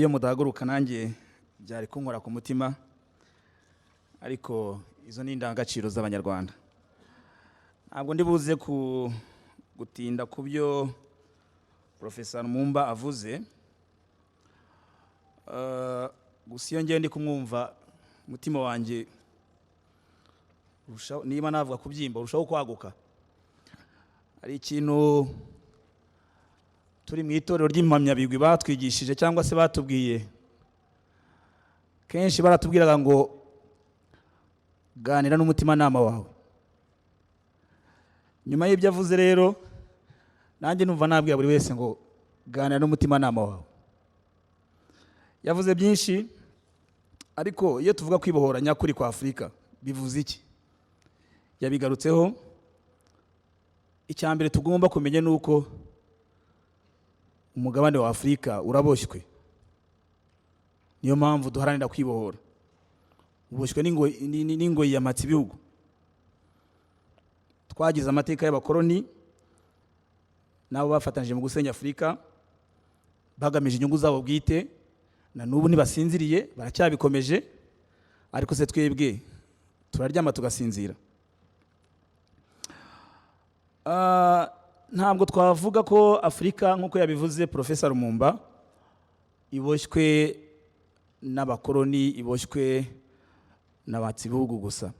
iyo mudahaguruka nanjye byari kunkora ku mutima, ariko izo ni indangagaciro z'Abanyarwanda. Ntabwo ndi buze gutinda ku byo Professor Lumumba avuze, gusa iyo ngiye ndi kumwumva umutima wanjye niba navuga kubyimba urushaho kwaguka. Hari ikintu turi mu itorero ry'impamyabigwi batwigishije cyangwa se batubwiye, kenshi baratubwiraga ngo ganira n'umutima nama wawe. Nyuma y'ibyo avuze rero nanjye numva nabwiye buri wese ngo ganira n'umutima nama wawe. Yavuze byinshi, ariko iyo tuvuga kwibohora nyakuri kwa Afurika bivuze iki? Yabigarutseho. Icyambere tugomba kumenya nuko umugabane wa Afurika uraboshywe. Niyo mpamvu duharanira kwibohora. Uboshywe n'ingoyi y'amatsi ibihugu. Twagize amateka y'abakoloni nabo bafatanyije mu gusenya Afurika bagamije inyungu zabo bwite, na n'ubu ntibasinziriye, baracyabikomeje, ariko se twebwe turaryama tugasinzira. Ntabwo twavuga ko Afurika nk'uko yabivuze Professor Lumumba iboshywe n'abakoloni, iboshywe n'abatsi bihugu gusa.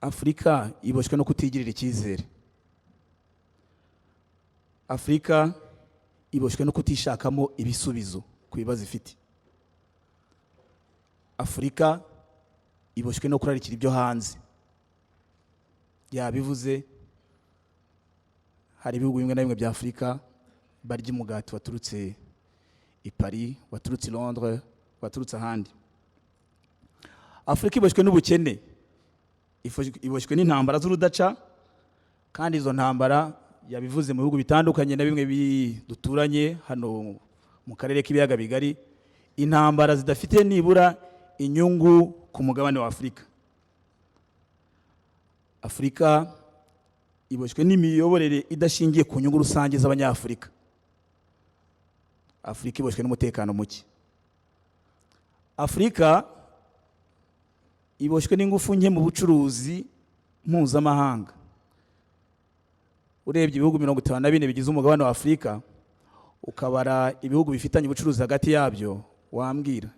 Afurika iboshywe no kutigirira icyizere. Afurika iboshywe no kutishakamo ibisubizo ku bibazo ifite. Afurika iboshywe no kurarikira ibyo hanze. Yabivuze, hari ibihugu bimwe na bimwe bya Afurika barya umugati waturutse i Paris, waturutse i Londres, waturutse ahandi. Afurika iboshywe n'ubukene, iboshywe n'intambara z'urudaca, kandi izo ntambara yabivuze mu bihugu bitandukanye na bimwe duturanye hano mu karere k'ibiyaga bigari, intambara zidafite nibura inyungu ku mugabane wa Afurika. Afurika iboshywe n'imiyoborere idashingiye ku nyungu rusange z'Abanyafurika. Afurika iboshywe n'umutekano muke. Afurika iboshywe n'ingufu nke mu bucuruzi mpuzamahanga. Urebye ibihugu 54 bigize umugabane wa Afurika, ukabara ibihugu bifitanye ubucuruzi hagati yabyo, wambwira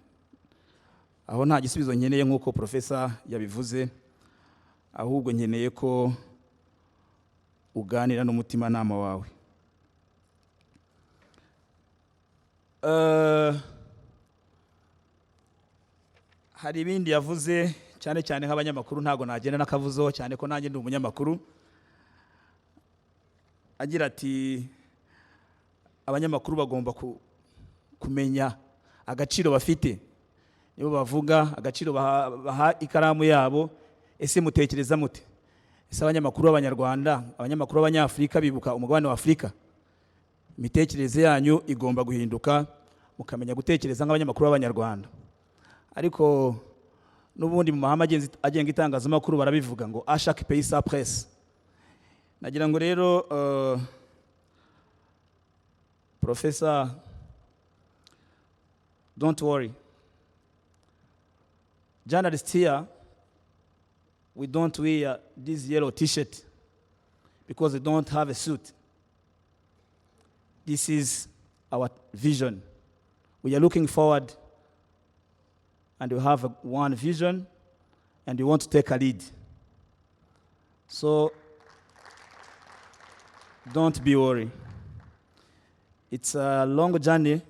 aho nta gisubizo nkeneye nk'uko Professor yabivuze, ahubwo nkeneye ko uganira n'umutima nama wawe. Hari ibindi yavuze cyane cyane nk'abanyamakuru, ntago nagenda nakavuzo cyane ko nanjye ndi umunyamakuru. Agira ati abanyamakuru bagomba kumenya agaciro bafite. Nibo bavuga agaciro baha ikaramu yabo. Ese mutekereza mute? Ese abanyamakuru b'Abanyarwanda, abanyamakuru b'Abanyafurika bibuka umugabane wa Afurika? Imitekerereze yanyu igomba guhinduka, mukamenya gutekereza nk'abanyamakuru b'Abanyarwanda. Ariko n'ubundi mu mahame agenga itangazamakuru barabivuga ngo à chaque pays sa presse. Nagira ngo rero Professor, don't worry. Journalists here, we don't wear this yellow t-shirt because we don't have a suit. This is our vision. We are looking forward, and we have one vision, and we want to take a lead. So don't be worried. It's a long journey,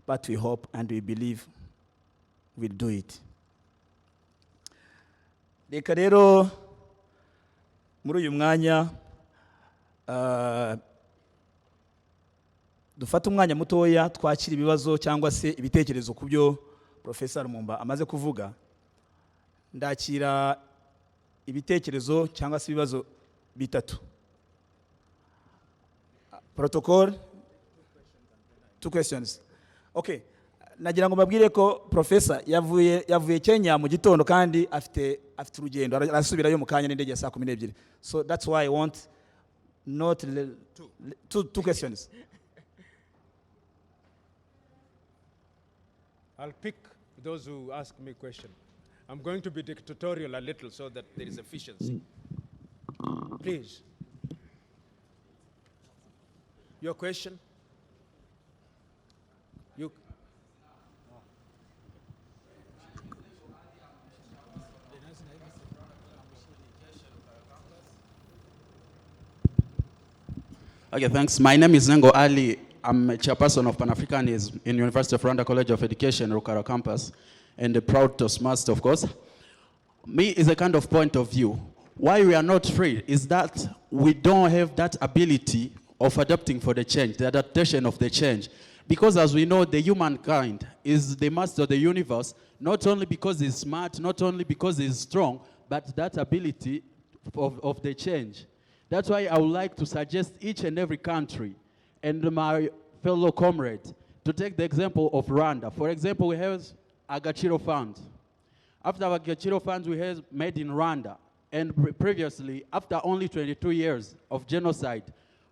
but we hope and we believe we'll do it. Reka rero muri uyu mwanya dufata umwanya mutoya twakira ibibazo cyangwa se ibitekerezo ku byo Professor Lumumba amaze kuvuga. Ndakira ibitekerezo cyangwa se ibibazo bitatu. Protocol, 2 questions. Okay. Nagira ngo babwire ko Professor yavuye Kenya mu gitondo kandi afite urugendo arasubirayo mu kanya n'indege ya saa 12. So that's why I want not two questions. I'll pick those who ask me question. I'm going to be dictatorial a little so that there is efficiency. Please. Your question? You. Okay, thanks. My name is Nengo Ali. I'm a chairperson of Pan-Africanism in University of Rwanda College of Education, Rukara campus, and a proud Toastmaster, of course. Me is a kind of point of view. Why we are not free is that we don't have that ability of adapting for the change, the adaptation of the change. Because as we know, the humankind is the master of the universe, not only because he's smart, not only because he's strong, but that ability of the change. That's why I would like to suggest each and every country and my fellow comrades to take the example of Rwanda. For example, we have Agaciro Fund. After Agaciro Fund, we have made in Rwanda. And previously, after only 22 years of genocide,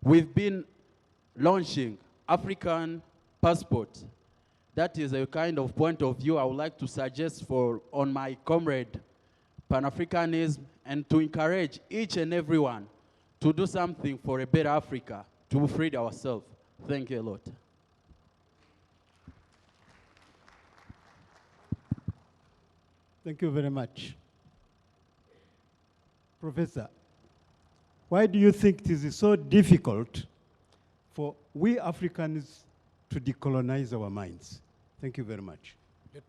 we've been launching African passport. That is a kind of point of view I would like to suggest on my comrade Pan-Africanism, and to encourage each and everyone to do something for a better Africa, to free ourselves. Thank you a lot. Thank you very much. Professor, why do you think it is so difficult for we Africans to decolonize our minds? Thank you very much.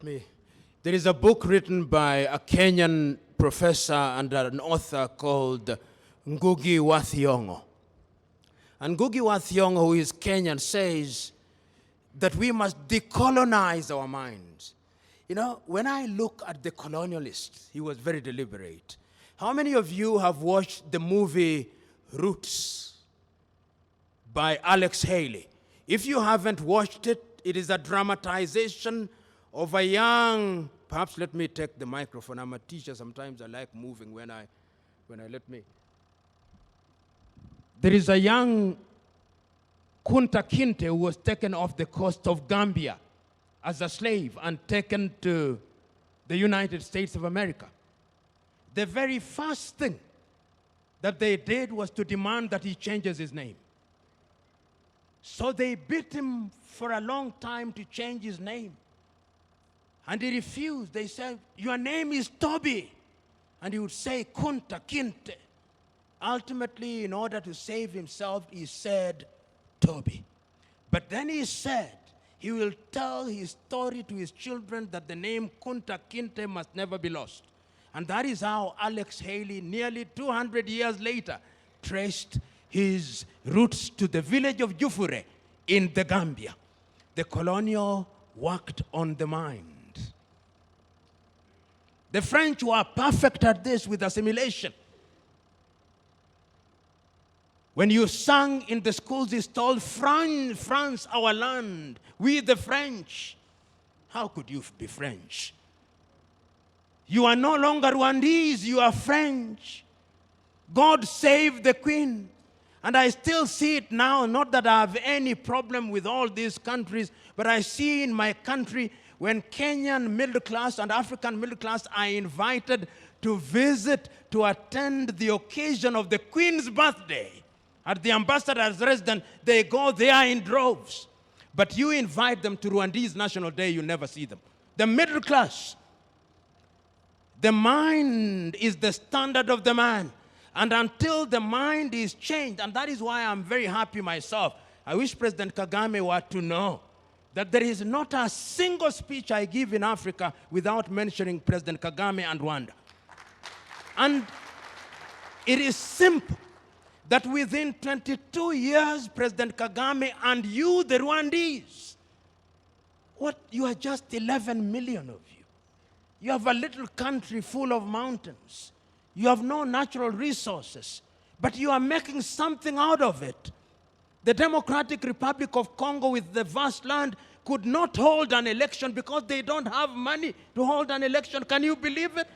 There is a book written by a Kenyan professor and an author called Ngugi wa Thiong'o. And Ngugi wa Thiong'o, who is Kenyan, says that we must decolonize our minds. You know, when I look at the colonialist, he was very deliberate. How many of you have watched the movie Roots by Alex Haley? If you haven't watched it, it is a dramatization of a young, perhaps let me take the microphone. I'm a teacher, sometimes I like moving when I let me. There is a young Kunta Kinte who was taken off the coast of Gambia as a slave and taken to the United States of America. The very first thing that they did was to demand that he changes his name. So they beat him for a long time to change his name. And he refused. They said, "Your name is Toby." And he would say, "Kunta Kinte." Ultimately, in order to save himself, he said, "Toby." But then he said, he will tell his story to his children that the name Kunta Kinte must never be lost. And that is how Alex Haley, nearly 200 years later, traced his roots to the village of Jufure in the Gambia. The colonial worked on the mind. The French were perfect at this with assimilation. When you sang in the schools, it's told, "France, France, our land, we the French." How could you be French? You are no longer Rwandese, you are French. God save the Queen. And I still see it now, not that I have any problem with all these countries, but I see in my country when Kenyan middle class and African middle class are invited to visit, to attend the occasion of the Queen's birthday at the ambassador's residence, they go there in droves. But you invite them to Rwandese National Day, you never see them. The middle class. The mind is the standard of the man. And until the mind is changed, and that is why I'm very happy myself. I wish President Kagame were to know that there is not a single speech I give in Africa without mentioning President Kagame and Rwanda. And it is simple that within 22 years, President Kagame and you, the Rwandese, you are just 11 million of you. You have a little country full of mountains. You have no natural resources, but you are making something out of it. The Democratic Republic of Congo, with the vast land, could not hold an election because they don't have money to hold an election. Can you believe it?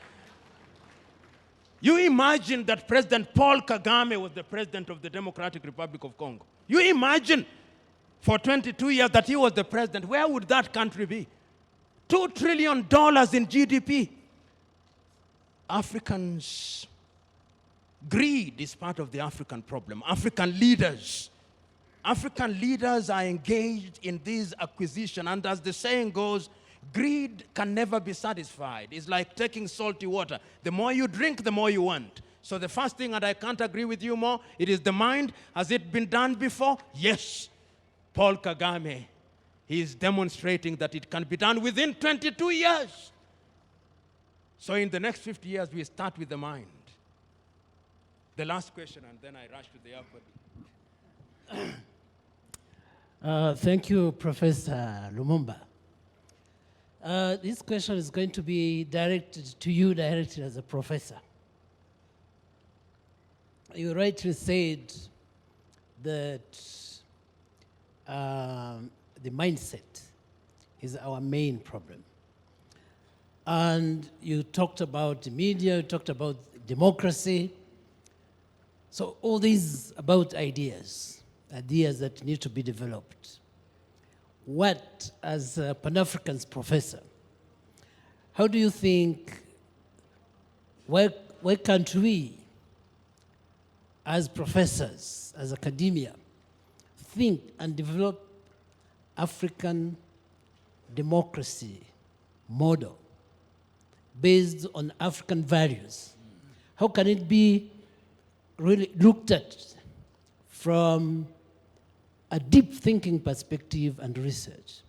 You imagine that President Paul Kagame was the president of the Democratic Republic of Congo. You imagine for 22 years that he was the president. Where would that country be? $2 trillion in GDP. Africans, greed is part of the African problem. African leaders are engaged in this acquisition, and as the saying goes, greed can never be satisfied. It's like taking salty water. The more you drink, the more you want. So the first thing, and I can't agree with you more, it is the mind. Has it been done before? Yes. Paul Kagame, he is demonstrating that it can be done within 22 years. So in the next 50 years, we start with the mind. The last question, and then I rush to the airport. Thank you, Professor Lumumba. This question is going to be directed to you directly as a professor. You rightly said that the mindset is our main problem. And you talked about the media, you talked about democracy. So all these about ideas that need to be developed. What, as a Pan-African's professor, how do you think, why can't we, as professors, as academia, think and develop African democracy model based on African values? How can it be really looked at from a deep thinking perspective and research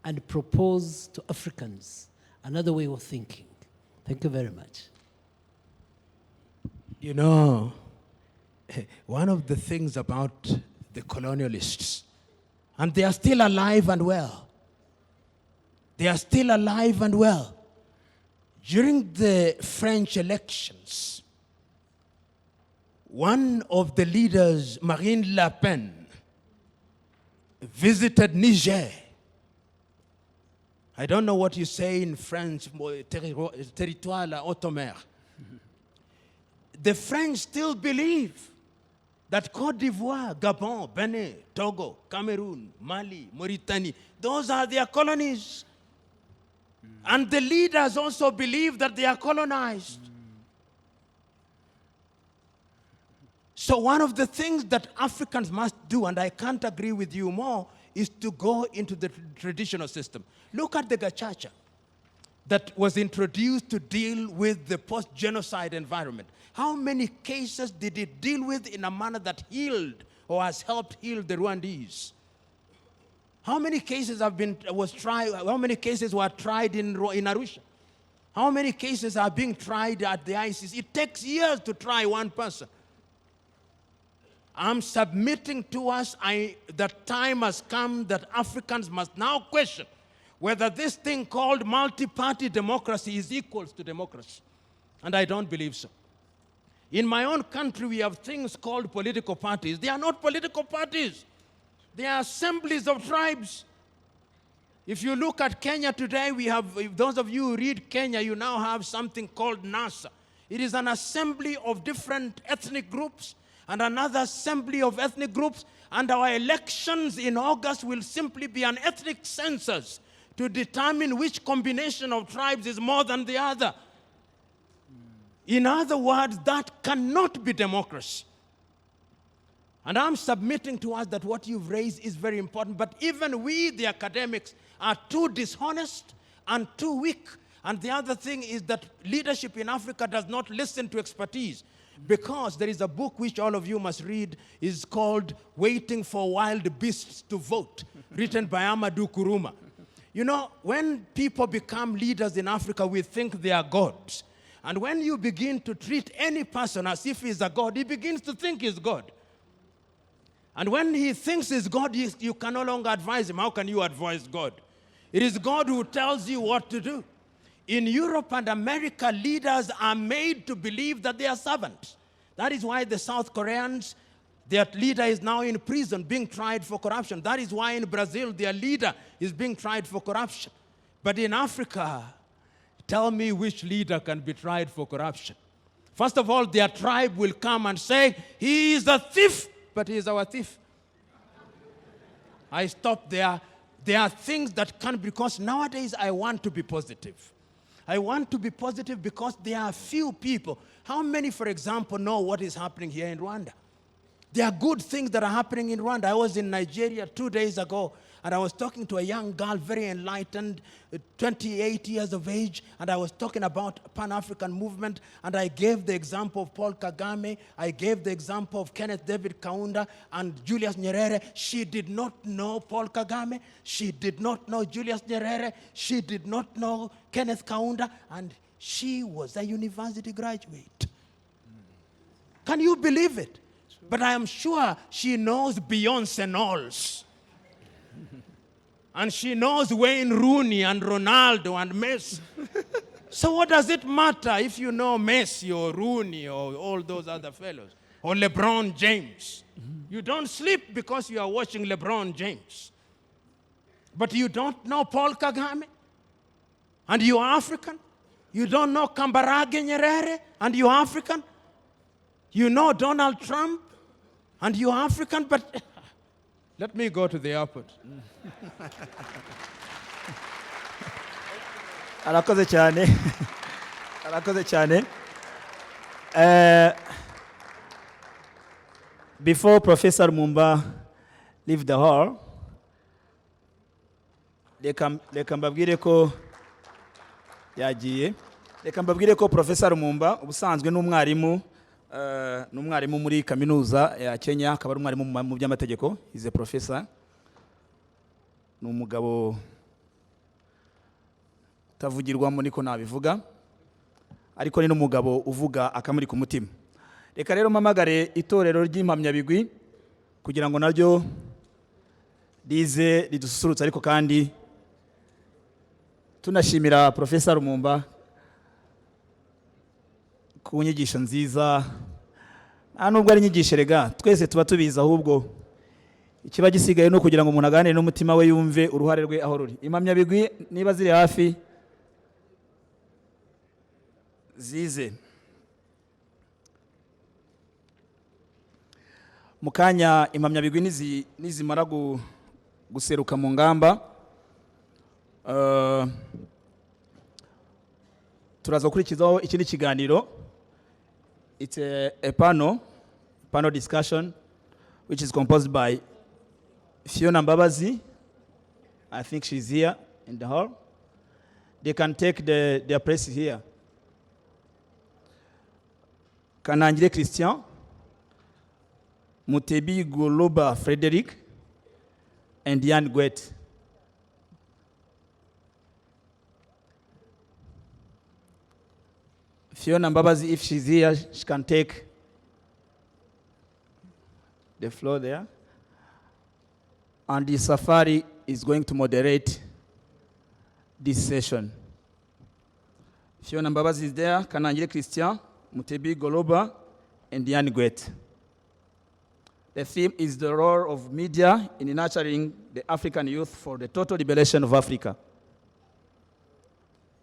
and propose to Africans another way of thinking? Thank you very much. You know, one of the things about the colonialists, and they are still alive and well. They are still alive and well. During the French elections, one of the leaders, Marine Le Pen, visited Niger. I don't know what you say in French, territoire la haute mer. The French still believe that Côte d'Ivoire, Gabon, Benin, Togo, Cameroon, Mali, Mauritania, those are their colonies. And the leaders also believe that they are colonized. So one of the things that Africans must do, and I can't agree with you more, is to go into the traditional system. Look at the Gacaca that was introduced to deal with the post-genocide environment. How many cases did it deal with in a manner that healed or has helped heal the Rwandese? How many cases How many cases were tried in Arusha? How many cases are being tried at the ICC? It takes years to try one person. I'm submitting to us that time has come that Africans must now question whether this thing called multi-party democracy is equal to democracy. And I don't believe so. In my own country, we have things called political parties. They are not political parties. They are assemblies of tribes. If you look at Kenya today, if those of you who read Kenya, you now have something called NASA. It is an assembly of different ethnic groups and another assembly of ethnic groups, and our elections in August will simply be an ethnic census to determine which combination of tribes is more than the other. In other words, that cannot be democracy. And I'm submitting to us that what you've raised is very important, but even we, the academics, are too dishonest and too weak. And the other thing is that leadership in Africa does not listen to expertise. Because there is a book which all of you must read, is called Waiting for Wild Beasts to Vote, written by Amadou Kuruma. You know, when people become leaders in Africa, we think they are gods. And when you begin to treat any person as if he's a god, he begins to think he's God. And when he thinks he's God, you can no longer advise him. How can you advise God? It is God who tells you what to do. In Europe and America, leaders are made to believe that they are servants. That is why the South Koreans, their leader is now in prison being tried for corruption. That is why in Brazil, their leader is being tried for corruption. But in Africa, tell me which leader can be tried for corruption. First of all, their tribe will come and say, he is a thief, but he is our thief. I stop there. There are things that can, because nowadays I want to be positive. I want to be positive because there are few people. How many, for example, know what is happening here in Rwanda? There are good things that are happening in Rwanda. I was in Nigeria 2 days ago, and I was talking to a young girl, very enlightened, 28 years of age, and I was talking about Pan-African movement, and I gave the example of Paul Kagame, I gave the example of Kenneth David Kaunda and Julius Nyerere. She did not know Paul Kagame, she did not know Julius Nyerere, she did not know Kenneth Kaunda, and she was a university graduate. Can you believe it? But I am sure she knows Beyonce Knowles. And she knows Wayne Rooney and Ronaldo and Messi. So what does it matter if you know Messi or Rooney or all those other fellows? Or LeBron James? You don't sleep because you are watching LeBron James. But you don't know Paul Kagame? And you are African? You don't know Kambarage Nyerere? And you are African? You know Donald Trump? And you're African, but let me go to the airport. arakoze cyane arakoze cyane. Before Professor Mumba leave the hall, reka mbabwire ko yagiye. Reka mbabwire ko Professor Mumba ubusanzwe n'umwarimu n'umwarimu muri kaminuza ya Kenya, akaba ari umwarimu mu by'amategeko. He's a professor. Ni umugabo utavugirwamo niko nabivuga, ariko ni n'umugabo uvuga akamuri ku mutima. Reka rero mpamagare itorero ry'impamyabigwi kugira ngo naryo rize ridususurutse, ariko kandi tunashimira Professor Mumba ku nyigisho nziza. Nubwo ari inyigisho rega twese tuba tubizi, ahubwo ikiba gisigaye no kugira ngo umuntu aganire n'umutima we yumve uruhare rwe aho ruri. Impamyabigwi niba ziri hafi zize. Mukanya impamyabigwi nizimara guseruka mu ngamba, turaza gukurikizaho ikindi kiganiro. It's a panel discussion which is composed by Fiona Mbabazi. I think she's here in the hall. They can take their place here. Kanangire Christian, Mutebi Goloba Frederick, and Yann Gwet. Fiona Mbabazi, if she's here, she can take the floor there. And the Safari is going to moderate this session. Fiona Mbabazi is there, Kanangire Christian, Mutebi Goloba, and Yann Gwet. The theme is the role of media in nurturing the African youth for the total liberation of Africa.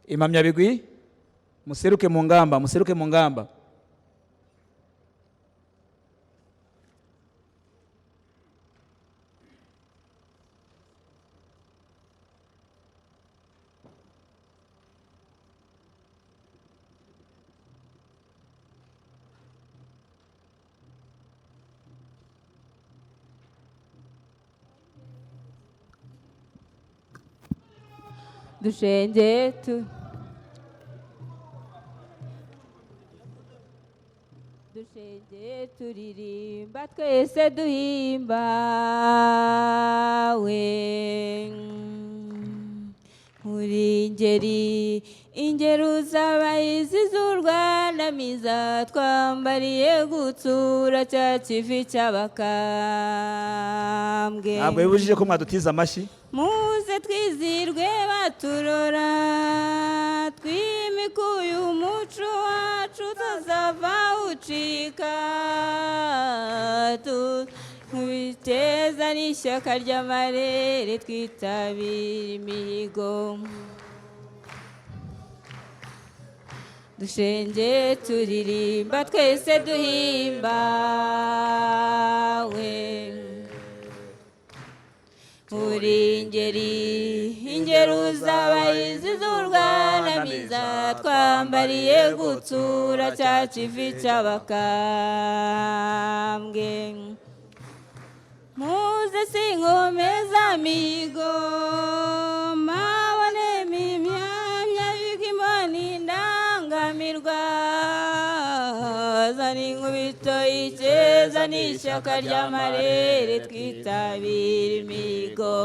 Impamyabigwi, museruke mu ngamba, museruke mu ngamba. Dushenge turirimba twese duhimbawe muri ingeri z'abahizi z'u Rwanda miza twambariye gutsura cya kivi cy'abakambwe. Ntabwo bibujije ko mwadutiza amashyi. Muze twizirwe baturora twimike uyu muco wacu utazava ucika, twiteza n'ishyaka ry'amarere twitabira imihigo. Dushenge turirimba twese duhimbawe uri ingeri z'abahizi z'urwanamiza twambariye gutsura cya kivi cy'abakambwe muze sinkomeza migo mabonemo imyanya y'imani ndangamirwa zana inkubito y'ikeza n'ishyaka ry'amarere twitabira imigo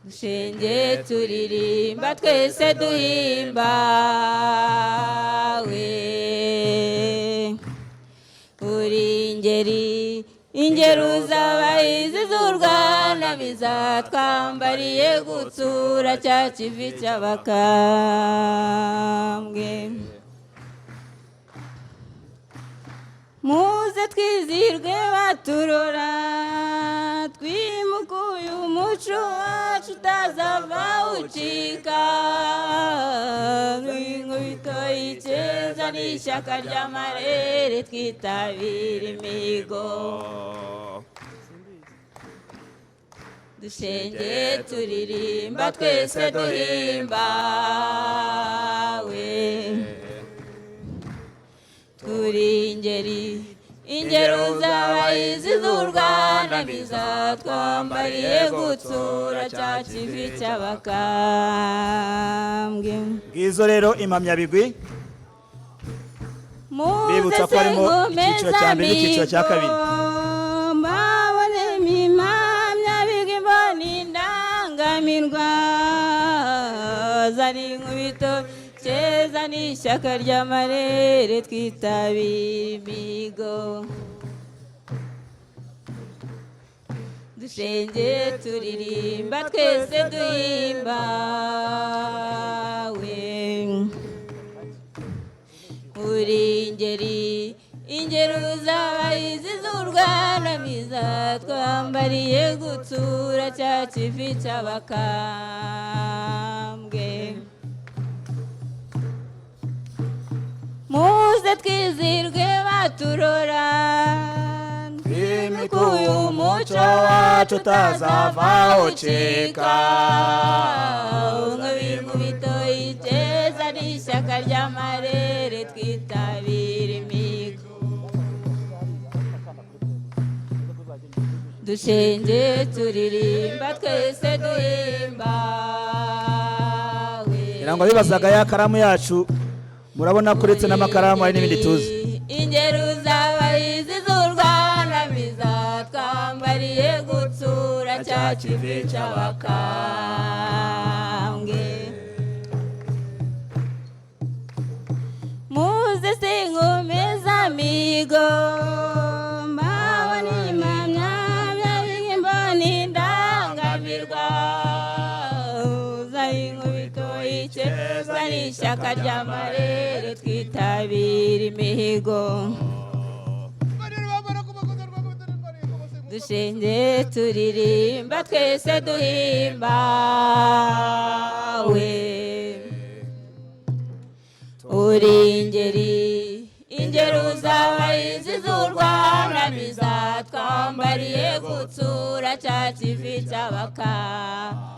dushenge turirimba twese duhimbawe uri ingeri z'abahizi z'urwanamiza twambariye gutsura cya kivi cy'abakambwe muze twizihirwe baturora twimukuye umuco wacu utazava ucika inkubito y'ikeza n'ishyaka ry'amarere twitabira imigo dushenge turirimba twese duhimbawe turi ingeri z'abahizi z'urwanamiza twambariye gutsura cya kivi cy'abakambwe ngizo rero impamyabigwi bibutsa ko harimo icyiciro cya mbere n'icyiciro cya kabiri mbabonemo impamyabigwi mbona indangamirwa zana inkubito keza n'ishyaka ry'amarere twitabira imigo dushenge turirimba twese duhimbawe uri ingeri z'abahizi z'urwanamiza twambariye gutsura cya kivi cy'abakambwe muze twizirwe baturora twimikuye umuco wacu utazava ucika nk'inkubito y'ikeza n'ishyaka ry'amarere twitabira imigo dushenge turirimba twese duhimbawe ngo bibazaga ya karamu yacu murabona ko uretse n'amakaramu hari n'ibindi tuzi ingeri z'abahizi z'urwanamiza twambariye gutsura cya kivi cy'abakambwe muze sinkomeza migo mbabona impamyabigwi mbona indangamirwa inkubito y'ikeza n'ishyaka ry'amarere twitabira imihigo dushenge turirimba twese duhimbawe uri ingeri z'abahizi z'urwanamiza twambariye gutsura cya kivi cy'abakambwe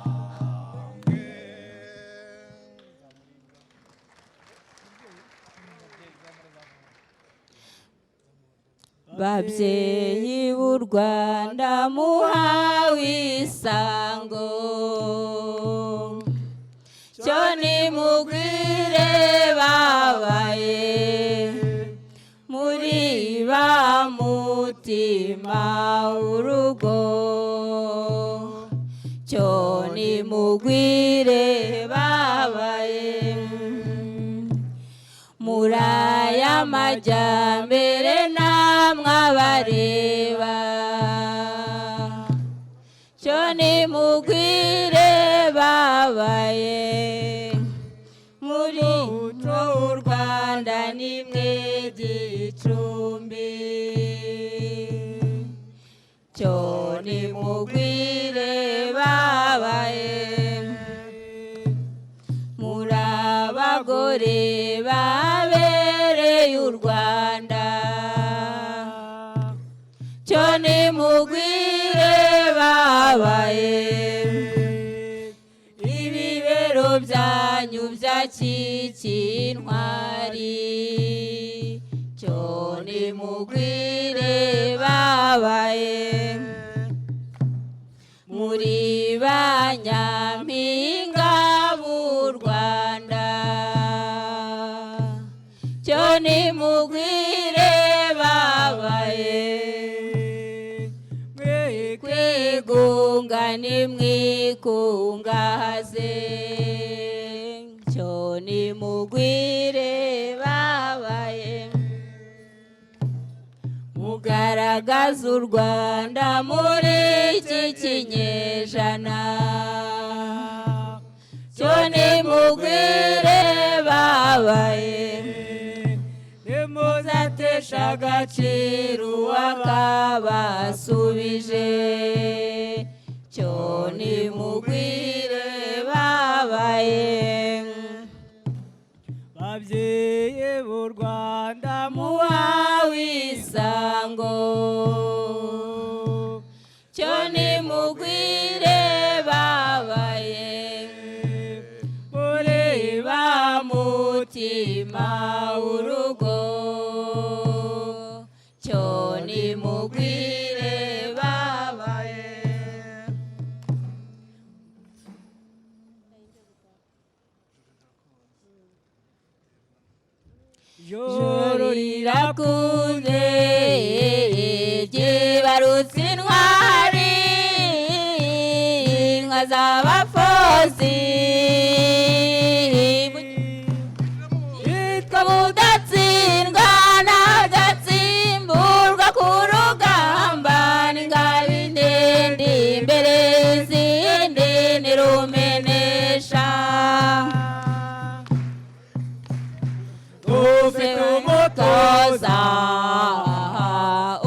babyeyi b'u Rwanda muhawe isango cyo nimugwire babaye muri ba mutima w'urugo cyo nimugwire babaye muri aya majyambere namwe abareba cyo nimugwire babaye muri muco w'u Rwanda nimwe gicumbi cyo nimugwire babaye muri abagore babereye u Rwanda cyo nimugwire babaye ibibero byanyu byakikiye intwari cyo nimugwire babaye muri banyampinga b'u Rwanda cyo nimugwire babaye kwigunga nimwikungahaze cyo nimugwire babaye mugaragaza u Rwanda muri iki kinyejana cyo nimugwire babaye nimuzatesha agaciro uwakabasubije cyo nimugwire babaye babyeyi b'u Rwanda muhawe isango cyo nimugwire babaye muri ba mutima w'urugo cyo nimugwire babaye joro rirakunze ryibarutse intwari inka z'abafozi yitwa mudatsindwa n'agatsimburwa ku rugamba n'ingabo ndende imbere y'izindi nirumenesha ufite umutoza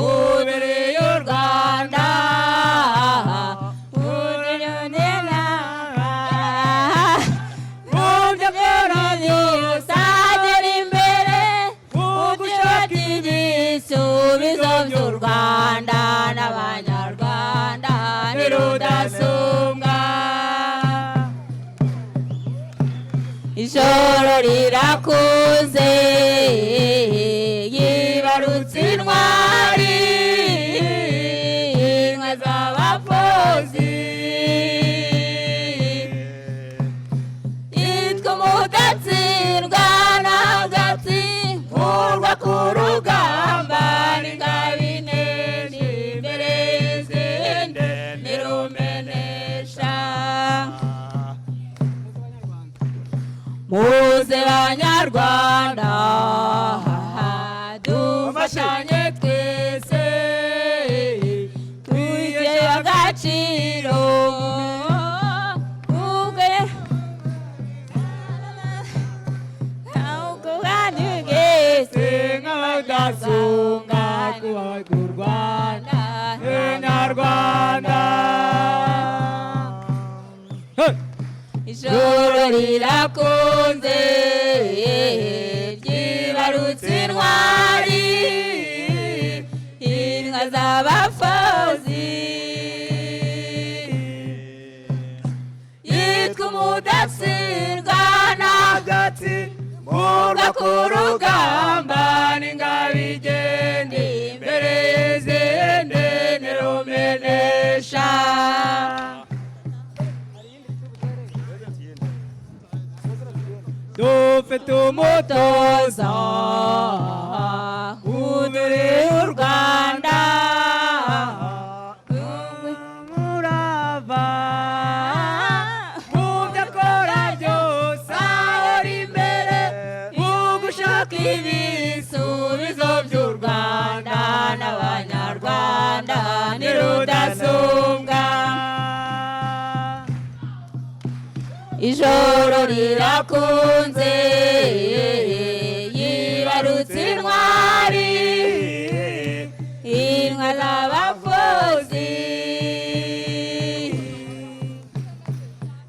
ubereye u Rwanda unyonera mu byo byoroshye uzagera imbere ugushakira ibisubizo by'u Rwanda n'abanyarwanda ntirudasumbwa ijoro rirakuze yibarutse intwari inka z'abafozi yitwa mudatsindwa n'agatsimburwa ku rugamba n'ingabo ndende imbere y'izindi nirumenesha muze banyarwanda dufashanye twese twihe agaciro nk'abadasonga kubaka u Rwanda Nyarwanda ijoro rirakunze ryibarutse intwari inka z'abafozi yitwa umudatsindwa n'agatsimburwa ku rugamba n'ingabo igenda imbere y'izindi nirumenesha dufite umutoza ubereye u Rwanda murava mu byo akora byose ahora imbere mu gushaka ibisubizo by'u Rwanda n'abanyarwanda ntirudasumbwa ijoro rirakunze yibarutse intwari inka z'abafozi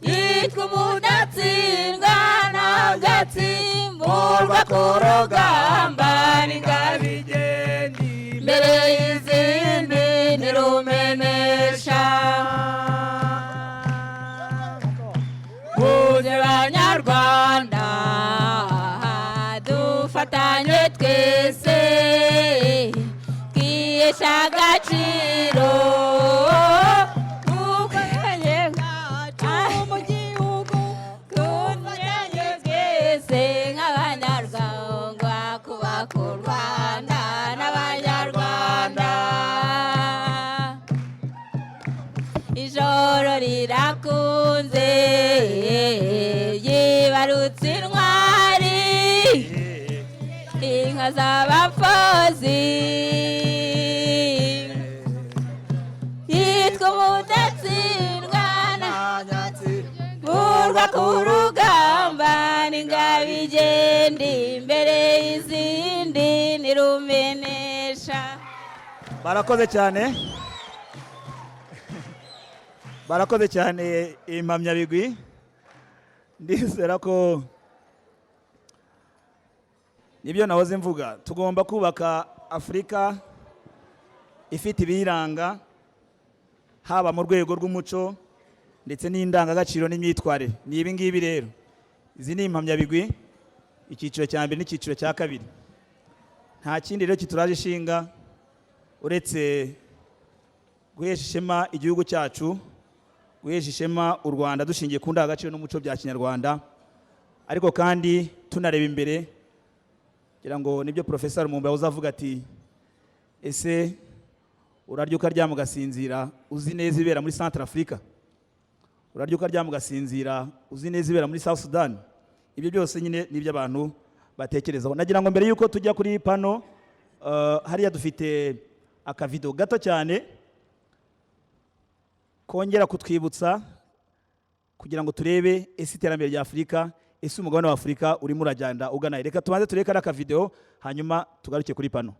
yitwa umudatsindwa n'agatsimburwa ku rugamba n'ingabo igenda imbere y'izindi niru dufatanye twese twihesha agaciro dufatanye bwacu mu gihugu dufatanye twese nk'abanyarwanda kubaka u Rwanda n'abanyarwanda. Ijoro rirakunze yibarutse intwari inka z'abafozi yitwa umudatsindwa burwa ku rugamba n'ingabo igenda imbere y'izindi ntirumenesha. barakoze cyane barakoze cyane impamyabigwi. Ndizera ko nibyo nahoze mvuga, tugomba kubaka Afurika ifite ibiyiranga haba mu rwego rw'umuco ndetse n'indangagaciro n'imyitwarire. Ni ibi ngibi rero, izi ni impamyabigwi, icyiciro cya mbere n'icyiciro cya kabiri. Nta kindi rero kituraje ishinga uretse guhesha ishema igihugu cyacu, guhesha ishema u Rwanda dushingiye ku ndangagaciro n'umuco bya Kinyarwanda, ariko kandi tunareba imbere. Kugira ngo nibyo Professor Lumumba uzavuga ati ese urarya ukaryama ugasinzira uzi neza ibera muri Central Africa, urarya ukaryama ugasinzira uzi neza ibera muri South Sudan. Ibyo byose nyine nibyo abantu batekerezaho. Nagira ngo mbere yuko tujya kuri pano, hariya dufite akavido gato cyane kongera kutwibutsa kugira ngo turebe ese iterambere rya Afurika, ese umugabane wa Afurika urimo urajyanda ugana. Reka tubanze tureke aka video hanyuma tugaruke kuri pano.